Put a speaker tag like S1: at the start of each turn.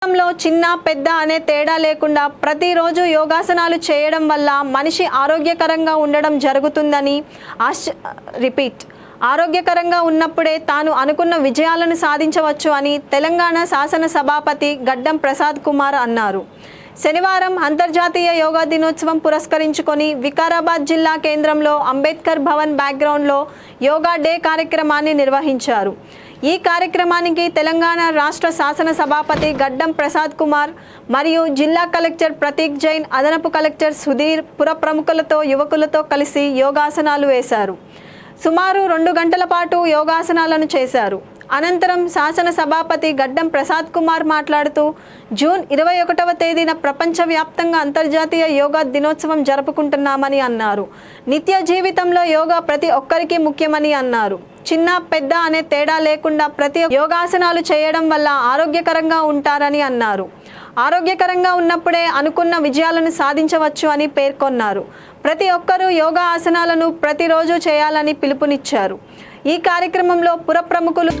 S1: లో చిన్న పెద్ద అనే తేడా లేకుండా ప్రతిరోజు యోగాసనాలు చేయడం వల్ల మనిషి ఆరోగ్యకరంగా ఉండడం జరుగుతుందని ఆరోగ్యకరంగా ఉన్నప్పుడే తాను అనుకున్న విజయాలను సాధించవచ్చు అని తెలంగాణ శాసన సభాపతి గడ్డం ప్రసాద్ కుమార్ అన్నారు. శనివారం అంతర్జాతీయ యోగా దినోత్సవం పురస్కరించుకొని వికారాబాద్ జిల్లా కేంద్రంలో అంబేద్కర్ భవన్ బ్యాక్గ్రౌండ్లో యోగా డే కార్యక్రమాన్ని నిర్వహించారు. ఈ కార్యక్రమానికి తెలంగాణ రాష్ట్ర శాసన సభాపతి గడ్డం ప్రసాద్ కుమార్ మరియు జిల్లా కలెక్టర్ ప్రతీక్ జైన్, అదనపు కలెక్టర్ సుధీర్ పుర ప్రముఖులతో యువకులతో కలిసి యోగాసనాలు వేశారు. సుమారు 2 గంటల పాటు యోగాసనాలను చేశారు. అనంతరం శాసన సభాపతి గడ్డం ప్రసాద్ కుమార్ మాట్లాడుతూ జూన్ 21వ తేదీన ప్రపంచవ్యాప్తంగా అంతర్జాతీయ యోగా దినోత్సవం జరుపుకుంటున్నామని అన్నారు. నిత్య జీవితంలో యోగా ప్రతి ఒక్కరికి ముఖ్యమని అన్నారు. చిన్న పెద్ద అనే తేడా లేకుండా ప్రతి యోగాసనాలు చేయడం వల్ల ఆరోగ్యకరంగా ఉంటారని అన్నారు. ఆరోగ్యకరంగా ఉన్నప్పుడే అనుకున్న విజయాలను సాధించవచ్చు అని పేర్కొన్నారు. ప్రతి ఒక్కరూ యోగా ఆసనాలను ప్రతిరోజు చేయాలని పిలుపునిచ్చారు. ఈ కార్యక్రమంలో పుర ప్రముఖులు